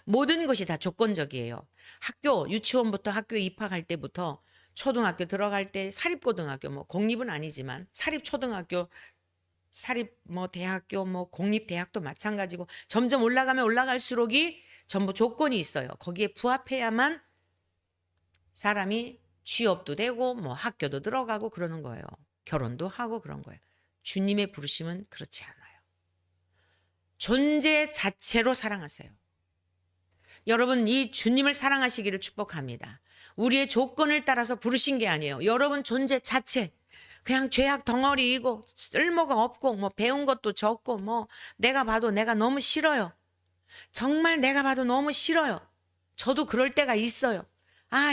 모든 것이 다 조건적이에요. 유치원부터 학교에 입학할 때부터 초등학교 들어갈 때 사립고등학교, 뭐 공립은 아니지만 사립초등학교, 사립 뭐 대학교, 뭐 공립대학도 마찬가지고 점점 올라가면 올라갈수록이 전부 조건이 있어요. 거기에 부합해야만 사람이 취업도 되고 뭐 학교도 들어가고 그러는 거예요. 결혼도 하고 그런 거예요. 주님의 부르심은 그렇지 않아요. 존재 자체로 사랑하세요. 여러분, 이 주님을 사랑하시기를 축복합니다. 우리의 조건을 따라서 부르신 게 아니에요. 여러분 존재 자체, 그냥 죄악 덩어리이고 쓸모가 없고 뭐 배운 것도 적고 뭐 내가 봐도 내가 너무 싫어요. 정말 내가 봐도 너무 싫어요. 저도 그럴 때가 있어요.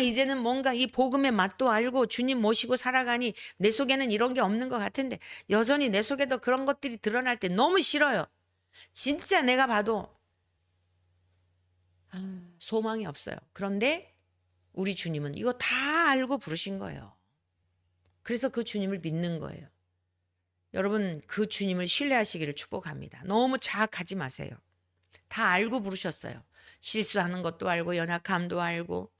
이제는 뭔가 이 복음의 맛도 알고 주님 모시고 살아가니 내 속에는 이런 게 없는 것 같은데 여전히 내 속에도 그런 것들이 드러날 때 너무 싫어요. 진짜 내가 봐도 소망이 없어요. 그런데 우리 주님은 이거 다 알고 부르신 거예요. 그래서 그 주님을 믿는 거예요. 여러분, 그 주님을 신뢰하시기를 축복합니다. 너무 자학하지 마세요. 다 알고 부르셨어요. 실수하는 것도 알고 연약함도 알고.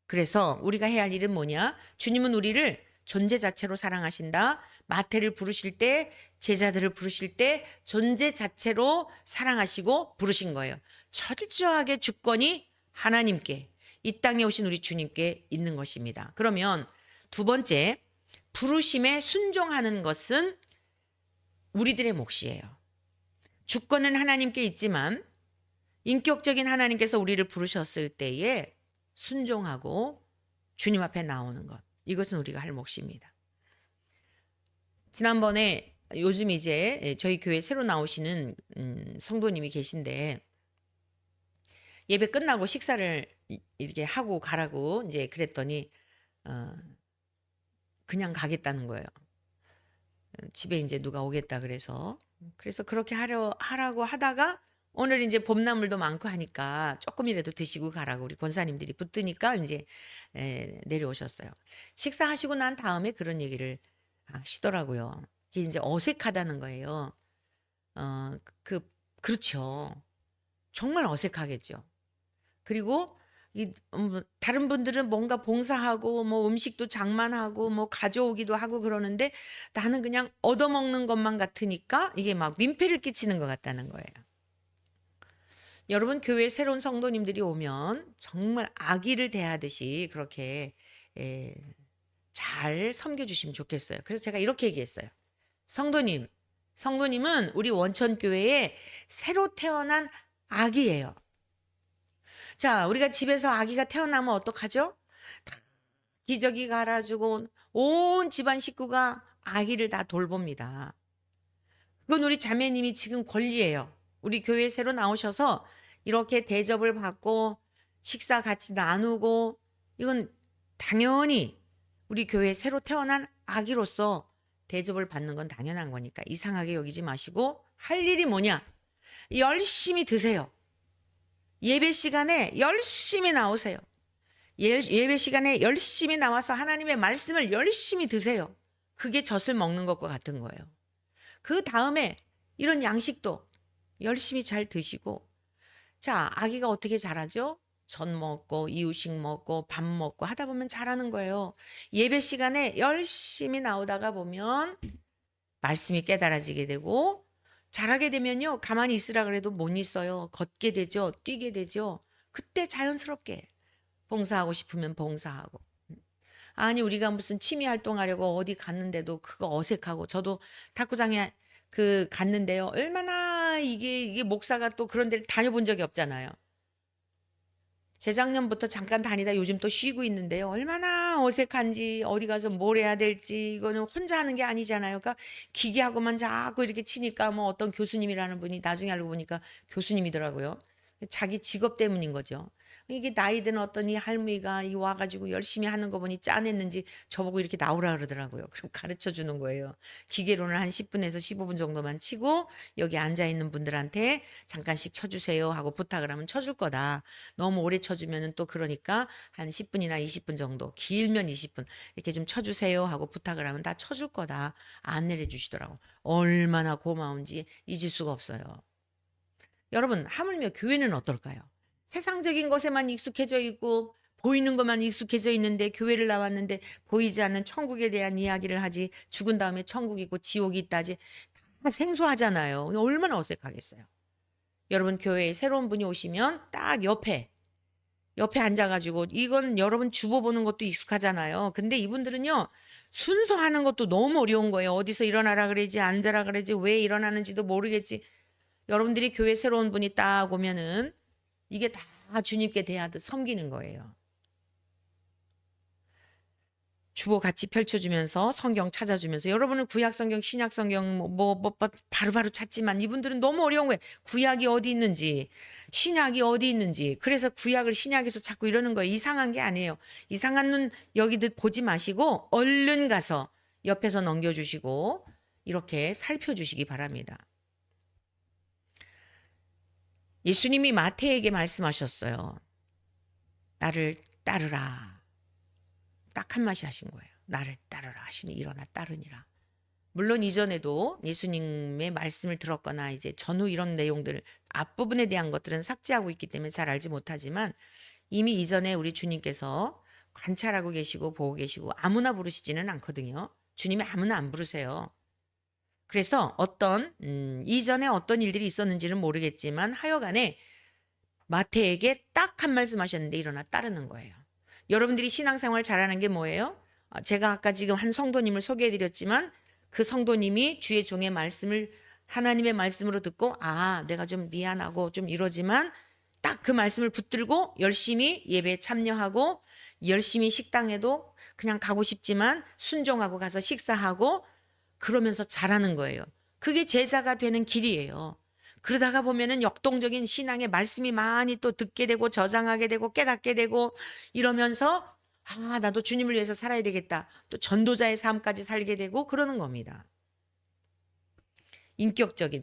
그래서 우리가 해야 할 일은 뭐냐? 주님은 우리를 존재 자체로 사랑하신다. 마태를 부르실 때, 제자들을 부르실 때 존재 자체로 사랑하시고 부르신 거예요. 철저하게 주권이 하나님께, 이 땅에 오신 우리 주님께 있는 것입니다. 그러면 두 번째, 부르심에 순종하는 것은 우리들의 몫이에요. 주권은 하나님께 있지만 인격적인 하나님께서 우리를 부르셨을 때에 순종하고 주님 앞에 나오는 것, 이것은 우리가 할 몫입니다. 지난번에 요즘 이제 저희 교회 새로 나오시는 성도님이 계신데 예배 끝나고 식사를 이렇게 하고 가라고 이제 그랬더니 그냥 가겠다는 거예요. 집에 이제 누가 오겠다 그래서 그렇게 하라고 하다가 오늘 이제 봄나물도 많고 하니까 조금이라도 드시고 가라고 우리 권사님들이 붙드니까 이제 내려오셨어요. 식사하시고 난 다음에 그런 얘기를 하시더라고요. 그게 이제 어색하다는 거예요. 그렇죠. 정말 어색하겠죠. 그리고 다른 분들은 뭔가 봉사하고 뭐 음식도 장만하고 뭐 가져오기도 하고 그러는데 나는 그냥 얻어먹는 것만 같으니까 이게 막 민폐를 끼치는 것 같다는 거예요. 여러분, 교회에 새로운 성도님들이 오면 정말 아기를 대하듯이 그렇게 잘 섬겨주시면 좋겠어요. 그래서 제가 이렇게 얘기했어요. 성도님은 우리 원천교회에 새로 태어난 아기예요. 자, 우리가 집에서 아기가 태어나면 어떡하죠? 기저귀 갈아주고 온 집안 식구가 아기를 다 돌봅니다. 그건 우리 자매님이 지금 권리예요. 우리 교회 새로 나오셔서 이렇게 대접을 받고 식사 같이 나누고 이건 당연히 우리 교회 새로 태어난 아기로서 대접을 받는 건 당연한 거니까 이상하게 여기지 마시고 할 일이 뭐냐? 열심히 드세요. 예배 시간에 열심히 나오세요. 예배 시간에 열심히 나와서 하나님의 말씀을 열심히 드세요. 그게 젖을 먹는 것과 같은 거예요. 그 다음에 이런 양식도 열심히 잘 드시고, 자, 아기가 어떻게 자라죠? 젖 먹고 이유식 먹고 밥 먹고 하다 보면 자라는 거예요. 예배 시간에 열심히 나오다가 보면 말씀이 깨달아지게 되고, 자라게 되면요, 가만히 있으라 그래도 못 있어요. 걷게 되죠. 뛰게 되죠. 그때 자연스럽게 봉사하고 싶으면 봉사하고. 아니, 우리가 무슨 취미 활동하려고 어디 갔는데도 그거 어색하고, 저도 탁구장에 갔는데요. 얼마나 이게 목사가 또 그런 데를 다녀본 적이 없잖아요. 재작년부터 잠깐 다니다 요즘 또 쉬고 있는데요. 얼마나 어색한지, 어디 가서 뭘 해야 될지, 이거는 혼자 하는 게 아니잖아요. 그러니까 기계하고만 자꾸 이렇게 치니까 뭐 어떤 교수님이라는 분이 나중에 알고 보니까 교수님이더라고요. 자기 직업 때문인 거죠. 이게 나이 든 어떤 이 할머니가 이 와가지고 열심히 하는 거 보니 짠했는지 저보고 이렇게 나오라 그러더라고요. 그럼 가르쳐 주는 거예요. 기계로는 한 10분에서 15분 정도만 치고 여기 앉아 있는 분들한테 잠깐씩 쳐주세요 하고 부탁을 하면 쳐줄 거다. 너무 오래 쳐주면은 또 그러니까 한 10분이나 20분 정도, 길면 20분 이렇게 좀 쳐주세요 하고 부탁을 하면 다 쳐줄 거다. 안내를 주시더라고. 얼마나 고마운지 잊을 수가 없어요. 여러분, 하물며 교회는 어떨까요? 세상적인 것에만 익숙해져 있고 보이는 것만 익숙해져 있는데 교회를 나왔는데 보이지 않는 천국에 대한 이야기를 하지, 죽은 다음에 천국이고 지옥이 있다지, 다 생소하잖아요. 얼마나 어색하겠어요. 여러분, 교회에 새로운 분이 오시면 딱 옆에 앉아가지고, 이건 여러분 주보 보는 것도 익숙하잖아요. 근데 이분들은요, 순서하는 것도 너무 어려운 거예요. 어디서 일어나라 그러지, 앉아라 그러지, 왜 일어나는지도 모르겠지. 여러분들이 교회 새로운 분이 딱 오면은 이게 다 주님께 대하듯 섬기는 거예요. 주보 같이 펼쳐주면서 성경 찾아주면서, 여러분은 구약 성경, 신약 성경 바로바로 찾지만 이분들은 너무 어려운 거예요. 구약이 어디 있는지, 신약이 어디 있는지. 그래서 구약을 신약에서 찾고 이러는 거예요. 이상한 게 아니에요. 이상한 눈 여기듯 보지 마시고 얼른 가서 옆에서 넘겨주시고 이렇게 살펴주시기 바랍니다. 예수님이 마태에게 말씀하셨어요. 나를 따르라. 딱 한마디 하신 거예요. 나를 따르라 하시니 일어나 따르니라. 물론 이전에도 예수님의 말씀을 들었거나 이제 전후 이런 내용들 앞부분에 대한 것들은 삭제하고 있기 때문에 잘 알지 못하지만, 이미 이전에 우리 주님께서 관찰하고 계시고 보고 계시고 아무나 부르시지는 않거든요. 주님이 아무나 안 부르세요. 그래서 이전에 어떤 일들이 있었는지는 모르겠지만 하여간에 마태에게 딱 한 말씀 하셨는데 일어나 따르는 거예요. 여러분들이 신앙생활 잘하는 게 뭐예요? 제가 아까 지금 한 성도님을 소개해드렸지만 그 성도님이 주의 종의 말씀을 하나님의 말씀으로 듣고, 내가 좀 미안하고 좀 이러지만 딱 그 말씀을 붙들고 열심히 예배에 참여하고 열심히 식당에도 그냥 가고 싶지만 순종하고 가서 식사하고 그러면서 잘하는 거예요. 그게 제자가 되는 길이에요. 그러다가 보면은 역동적인 신앙의 말씀이 많이 또 듣게 되고 저장하게 되고 깨닫게 되고 이러면서 나도 주님을 위해서 살아야 되겠다. 또 전도자의 삶까지 살게 되고 그러는 겁니다.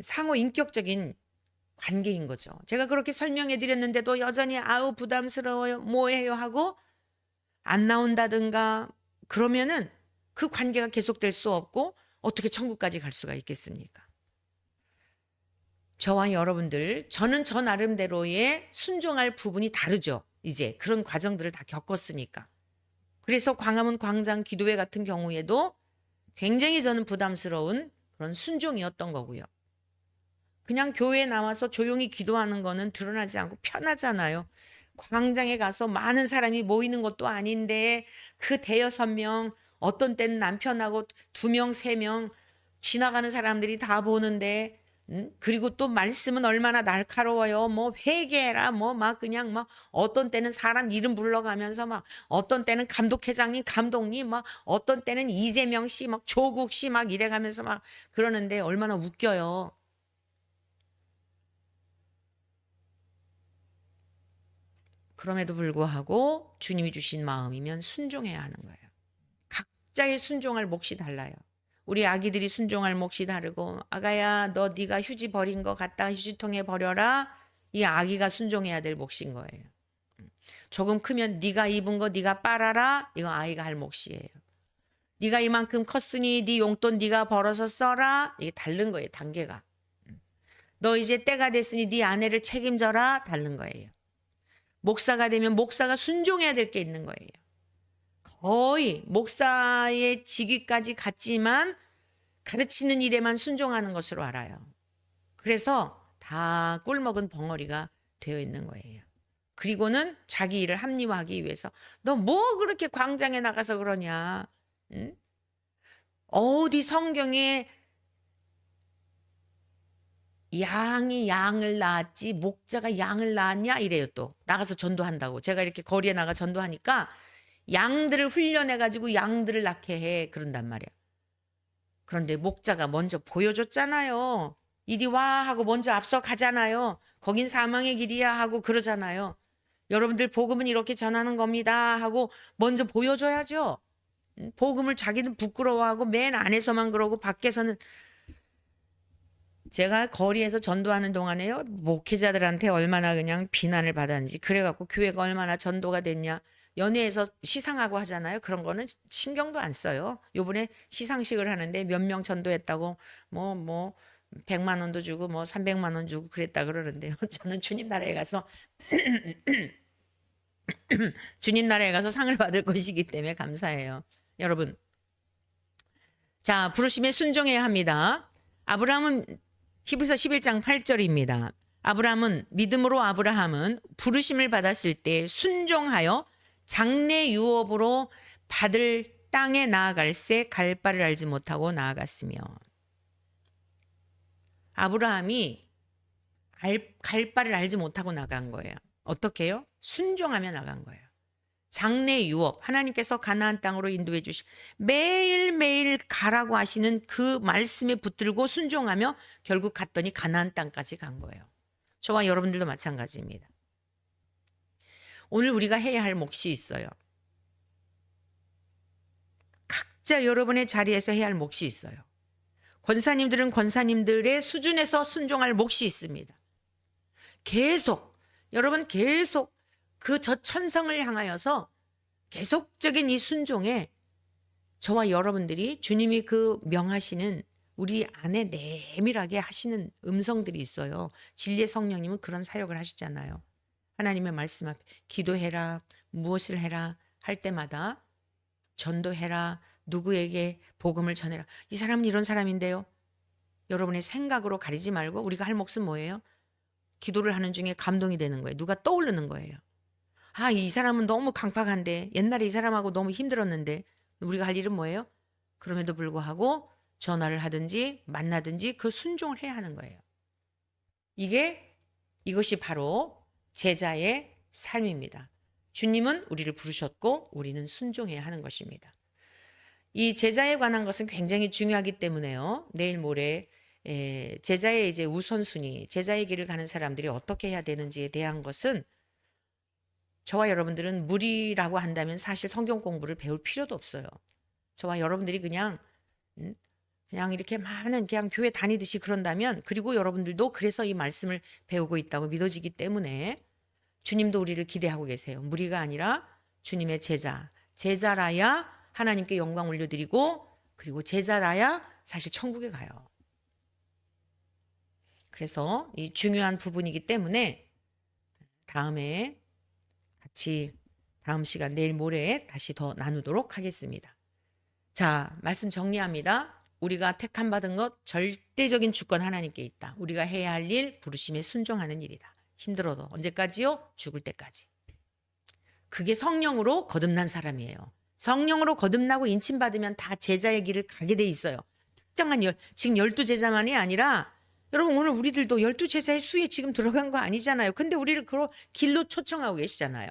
상호 인격적인 관계인 거죠. 제가 그렇게 설명해 드렸는데도 여전히 부담스러워요, 뭐해요 하고 안 나온다든가 그러면은 그 관계가 계속될 수 없고 어떻게 천국까지 갈 수가 있겠습니까? 저와 여러분들, 저는 저 나름대로의 순종할 부분이 다르죠. 이제 그런 과정들을 다 겪었으니까. 그래서 광화문 광장 기도회 같은 경우에도 굉장히 저는 부담스러운 그런 순종이었던 거고요. 그냥 교회에 나와서 조용히 기도하는 거는 드러나지 않고 편하잖아요. 광장에 가서 많은 사람이 모이는 것도 아닌데 그 대여섯 명, 어떤 때는 남편하고 2명, 3명 지나가는 사람들이 다 보는데 그리고 또 말씀은 얼마나 날카로워요. 뭐 회개해라. 뭐 막 그냥 막 어떤 때는 사람 이름 불러가면서 막 어떤 때는 감독회장님, 감독님 막 어떤 때는 이재명 씨, 막 조국 씨 막 이래가면서 막 그러는데 얼마나 웃겨요. 그럼에도 불구하고 주님이 주신 마음이면 순종해야 하는 거예요. 각자의 순종할 몫이 달라요. 우리 아기들이 순종할 몫이 다르고 아가야 너 네가 휴지 버린 거 갖다가 휴지통에 버려라. 이 아기가 순종해야 될 몫인 거예요. 조금 크면 네가 입은 거 네가 빨아라. 이거 아이가 할 몫이에요. 네가 이만큼 컸으니 네 용돈 네가 벌어서 써라. 이게 다른 거예요. 단계가. 너 이제 때가 됐으니 네 아내를 책임져라. 다른 거예요. 목사가 되면 목사가 순종해야 될 게 있는 거예요. 거의 목사의 직위까지 갔지만 가르치는 일에만 순종하는 것으로 알아요. 그래서 다 꿀먹은 벙어리가 되어 있는 거예요. 그리고는 자기 일을 합리화하기 위해서 너 뭐 그렇게 광장에 나가서 그러냐. 응? 어디 성경에 양이 양을 낳았지 목자가 양을 낳았냐 이래요. 또 나가서 전도한다고. 제가 이렇게 거리에 나가 전도하니까 양들을 훈련해 가지고 양들을 낳게 해 그런단 말이야. 그런데 목자가 먼저 보여줬잖아요. 이리 와 하고 먼저 앞서 가잖아요. 거긴 사망의 길이야 하고 그러잖아요. 여러분들 복음은 이렇게 전하는 겁니다 하고 먼저 보여줘야죠. 복음을 자기는 부끄러워하고 맨 안에서만 그러고 밖에서는. 제가 거리에서 전도하는 동안에요. 목회자들한테 얼마나 그냥 비난을 받았는지. 그래갖고 교회가 얼마나 전도가 됐냐. 연예에서 시상하고 하잖아요. 그런 거는 신경도 안 써요. 요번에 시상식을 하는데 몇 명 전도했다고 뭐 100만 원도 주고 뭐 300만 원 주고 그랬다 그러는데요. 저는 주님 나라에 가서 주님 나라에 가서 상을 받을 것이기 때문에 감사해요. 여러분. 자, 부르심에 순종해야 합니다. 아브라함은 히브리서 11장 8절입니다. 아브라함은 부르심을 받았을 때 순종하여 장래 유업으로 받을 땅에 나아갈새 갈 바를 알지 못하고 나아갔으며. 아브라함이 갈 바를 알지 못하고 나간 거예요. 어떻게요? 순종하며 나간 거예요. 장래 유업, 하나님께서 가나안 땅으로 인도해 주시 매일매일 가라고 하시는 그 말씀에 붙들고 순종하며 결국 갔더니 가나안 땅까지 간 거예요. 저와 여러분들도 마찬가지입니다. 오늘 우리가 해야 할 몫이 있어요. 각자 여러분의 자리에서 해야 할 몫이 있어요. 권사님들은 권사님들의 수준에서 순종할 몫이 있습니다. 여러분 계속 그 저 천성을 향하여서 계속적인 이 순종에 저와 여러분들이 주님이 그 명하시는 우리 안에 내밀하게 하시는 음성들이 있어요. 진리의 성령님은 그런 사역을 하시잖아요. 하나님의 말씀 앞에 기도해라, 무엇을 해라 할 때마다 전도해라, 누구에게 복음을 전해라. 이 사람은 이런 사람인데요. 여러분의 생각으로 가리지 말고 우리가 할 몫은 뭐예요? 기도를 하는 중에 감동이 되는 거예요. 누가 떠오르는 거예요. 아, 이 사람은 너무 강팍한데 옛날에 이 사람하고 너무 힘들었는데 우리가 할 일은 뭐예요? 그럼에도 불구하고 전화를 하든지 만나든지 그 순종을 해야 하는 거예요. 이것이 바로 제자의 삶입니다. 주님은 우리를 부르셨고 우리는 순종해야 하는 것입니다. 이 제자에 관한 것은 굉장히 중요하기 때문에요. 내일 모레 제자의 이제 우선순위, 제자의 길을 가는 사람들이 어떻게 해야 되는지에 대한 것은 저와 여러분들은 무리라고 한다면 사실 성경 공부를 배울 필요도 없어요. 저와 여러분들이 그냥 이렇게 많은 그냥 교회 다니듯이 그런다면, 그리고 여러분들도 그래서 이 말씀을 배우고 있다고 믿어지기 때문에 주님도 우리를 기대하고 계세요. 무리가 아니라 주님의 제자라야 하나님께 영광 올려드리고, 그리고 제자라야 사실 천국에 가요. 그래서 이 중요한 부분이기 때문에 다음 시간 내일 모레 다시 더 나누도록 하겠습니다. 자, 말씀 정리합니다. 우리가 택함 받은 것 절대적인 주권 하나님께 있다. 우리가 해야 할 일, 부르심에 순종하는 일이다. 힘들어도 언제까지요? 죽을 때까지. 그게 성령으로 거듭난 사람이에요. 성령으로 거듭나고 인침받으면 다 제자의 길을 가게 돼 있어요. 특정한 지금 12제자만이 아니라 여러분 오늘 우리들도 12제자의 수에 지금 들어간 거 아니잖아요. 근데 우리를 그 길로 초청하고 계시잖아요.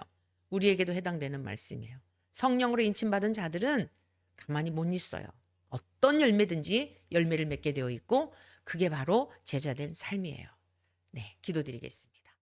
우리에게도 해당되는 말씀이에요. 성령으로 인침받은 자들은 가만히 못 있어요. 어떤 열매든지 열매를 맺게 되어 있고 그게 바로 제자된 삶이에요. 네, 기도드리겠습니다.